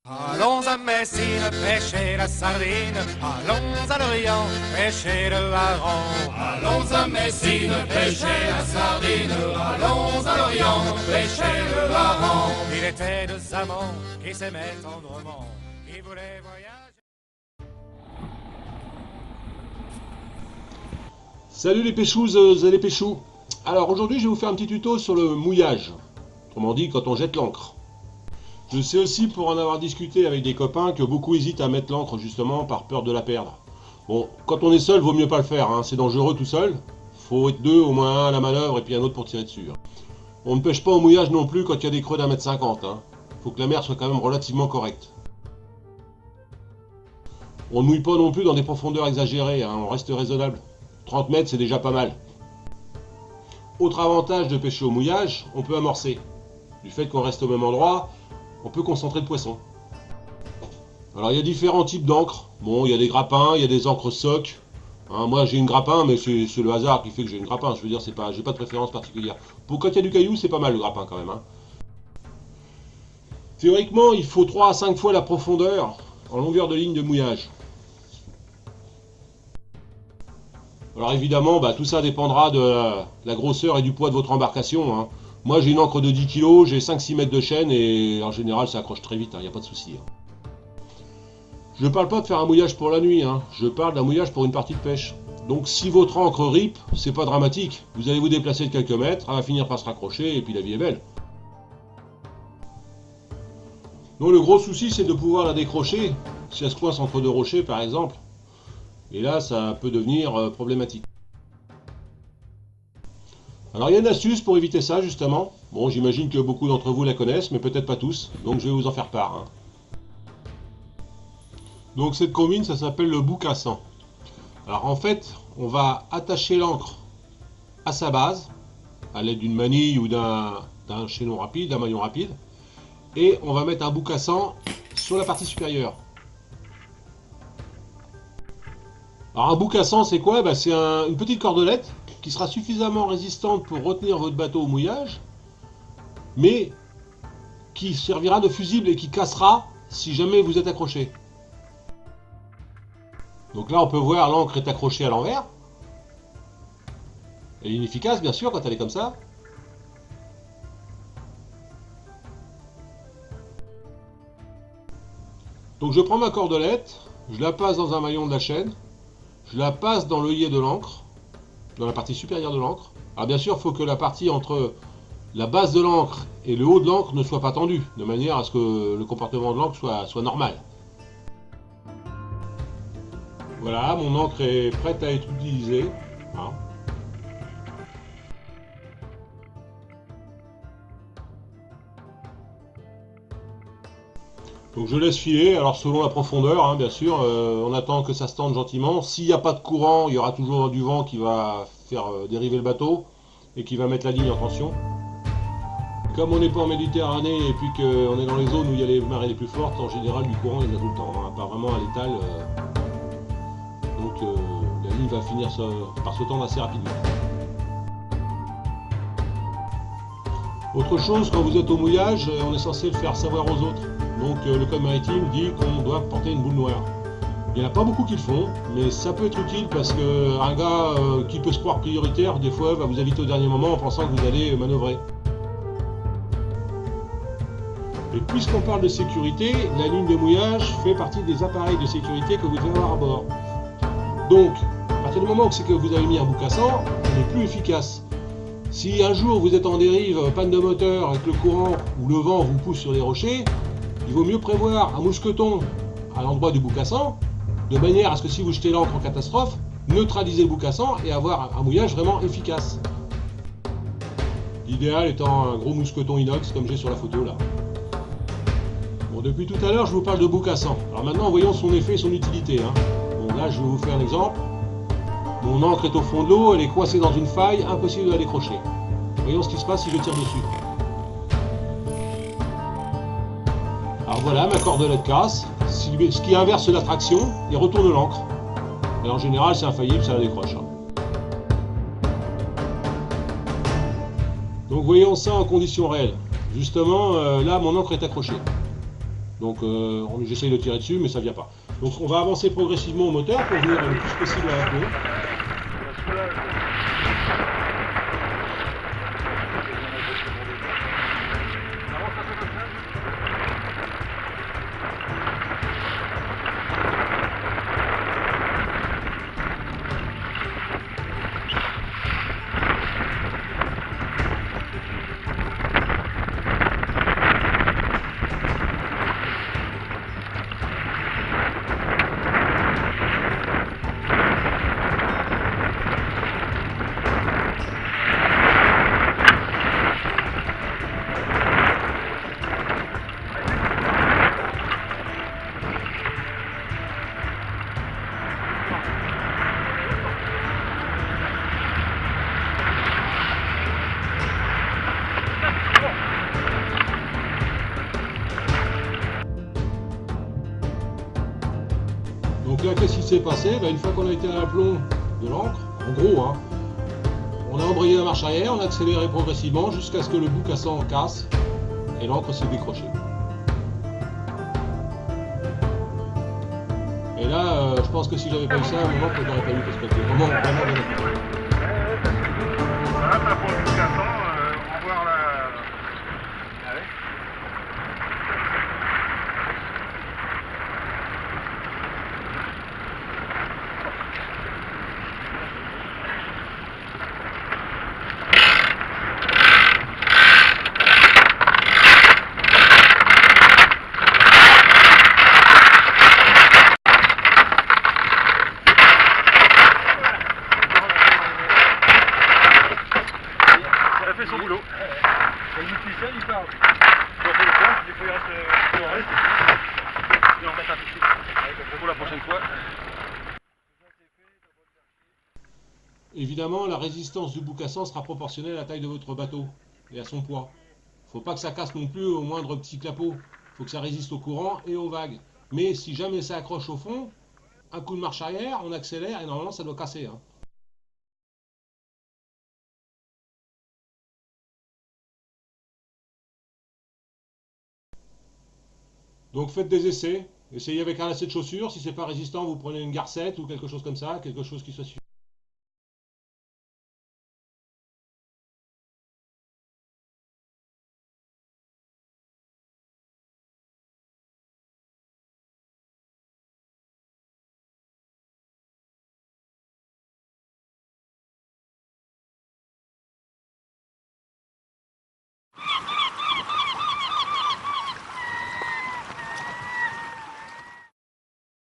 Allons à Messine pêcher la sardine, allons à Lorient pêcher le hareng. Allons à Messine pêcher la sardine, allons à Lorient pêcher le hareng. Il était deux amants qui s'aimaient tendrement, qui voulaient voyager. Salut les péchouzes et les péchous. Alors aujourd'hui je vais vous faire un petit tuto sur le mouillage, autrement dit quand on jette l'ancre. Je sais aussi pour en avoir discuté avec des copains que beaucoup hésitent à mettre l'ancre justement par peur de la perdre. Bon, quand on est seul, vaut mieux pas le faire, hein. C'est dangereux tout seul. Faut être deux, au moins un à la manœuvre et puis un autre pour tirer dessus. On ne pêche pas au mouillage non plus quand il y a des creux d'1,50 m. Faut que la mer soit quand même relativement correcte. On ne mouille pas non plus dans des profondeurs exagérées, hein. On reste raisonnable. 30 mètres c'est déjà pas mal. Autre avantage de pêcher au mouillage, on peut amorcer. Du fait qu'on reste au même endroit, on peut concentrer le poisson. Alors il y a différents types d'encre. Bon, il y a des grappins, il y a des encres soc. Hein, moi j'ai une grappin, mais c'est le hasard qui fait que j'ai une grappin. Je veux dire, j'ai pas de préférence particulière. Pour quand il y a du caillou, c'est pas mal le grappin quand même. Hein. Théoriquement, il faut 3 à 5 fois la profondeur en longueur de ligne de mouillage. Alors évidemment, tout ça dépendra de la grosseur et du poids de votre embarcation. Hein. Moi j'ai une encre de 10 kg, j'ai 5-6 mètres de chaîne et en général ça accroche très vite, il n'y a pas de souci. Je ne parle pas de faire un mouillage pour la nuit, hein. Je parle d'un mouillage pour une partie de pêche. Donc si votre encre rip, c'est pas dramatique. Vous allez vous déplacer de quelques mètres, elle va finir par se raccrocher et puis la vie est belle. Donc le gros souci c'est de pouvoir la décrocher, si elle se coince entre deux rochers par exemple. Et là ça peut devenir problématique. Alors il y a une astuce pour éviter ça justement. Bon, j'imagine que beaucoup d'entre vous la connaissent, mais peut-être pas tous, donc je vais vous en faire part. Hein. Donc cette combine, ça s'appelle le boucassan. Alors en fait, on va attacher l'ancre à sa base, à l'aide d'une manille ou d'un chaînon rapide, d'un maillon rapide, et on va mettre un boucassan sur la partie supérieure. Alors un boucassan c'est quoi? C'est une petite cordelette qui sera suffisamment résistante pour retenir votre bateau au mouillage, mais qui servira de fusible et qui cassera si jamais vous êtes accroché. Donc là on peut voir l'ancre est accrochée à l'envers. Elle est inefficace bien sûr quand elle est comme ça. Donc je prends ma cordelette, je la passe dans un maillon de la chaîne, je la passe dans l'œillet de l'ancre, dans la partie supérieure de l'ancre. Alors bien sûr, il faut que la partie entre la base de l'ancre et le haut de l'ancre ne soit pas tendue, de manière à ce que le comportement de l'ancre soit normal. Voilà, mon encre est prête à être utilisée. Hein. Donc je laisse filer, alors selon la profondeur, hein, bien sûr, on attend que ça se tende gentiment. S'il n'y a pas de courant, il y aura toujours du vent qui va faire dériver le bateau et qui va mettre la ligne en tension. Comme on n'est pas en Méditerranée et puis qu'on est dans les zones où il y a les marées les plus fortes, en général du courant il y en a tout le temps, hein, pas vraiment à l'étal. Donc la ligne va finir par se tendre assez rapidement. Autre chose, quand vous êtes au mouillage, on est censé le faire savoir aux autres. Donc le code maritime dit qu'on doit porter une boule noire. Il n'y en a pas beaucoup qui le font, mais ça peut être utile parce qu'un gars qui peut se croire prioritaire, des fois, va vous inviter au dernier moment en pensant que vous allez manœuvrer. Et puisqu'on parle de sécurité, la ligne de mouillage fait partie des appareils de sécurité que vous devez avoir à bord. Donc, à partir du moment où vous avez mis un boucassan, il n'est plus efficace. Si un jour vous êtes en dérive, panne de moteur et que le courant ou le vent vous pousse sur les rochers, il vaut mieux prévoir un mousqueton à l'endroit du boucassan, de manière à ce que si vous jetez l'ancre en catastrophe, neutraliser le boucassan et avoir un mouillage vraiment efficace. L'idéal étant un gros mousqueton inox comme j'ai sur la photo là. Bon, depuis tout à l'heure je vous parle de boucassan. Alors maintenant voyons son effet et son utilité. Hein. Bon, là je vais vous faire un exemple. Mon encre est au fond de l'eau, elle est coincée dans une faille, impossible de la décrocher. Voyons ce qui se passe si je tire dessus. Alors voilà, ma cordelette casse, ce qui inverse la traction et retourne l'ancre. Et en général, c'est infaillible, ça la décroche. Hein. Donc voyons ça en conditions réelles. Justement, là, mon encre est accrochée. Donc j'essaye de tirer dessus, mais ça vient pas. Donc on va avancer progressivement au moteur pour venir le plus possible à la plomb. Donc là, qu'est-ce qui s'est passé? Une fois qu'on a été à l'aplomb de l'ancre, en gros, hein, on a embrayé la marche arrière, on a accéléré progressivement jusqu'à ce que le bout cassant casse et l'ancre s'est décrochée. Et là, je pense que si j'avais pas eu ça, à un moment, je n'aurais pas eu parce que c'était vraiment bien. Voilà, ça pour le bout cassant, on va voir la... Allez. Ça fait son boulot. Le musicien, il parle. On fait le temps, il faut y rester le reste. Et on remet ça tout de suite. Pour la prochaine fois. Évidemment, la résistance du bout cassant sera proportionnelle à la taille de votre bateau et à son poids. Faut pas que ça casse non plus au moindre petit clapot. Faut que ça résiste au courant et aux vagues. Mais si jamais ça accroche au fond, un coup de marche arrière, on accélère et normalement ça doit casser. Hein. Donc faites des essais. Essayez avec un lacet de chaussure. Si c'est pas résistant, vous prenez une garcette ou quelque chose comme ça, quelque chose qui soit suffisant.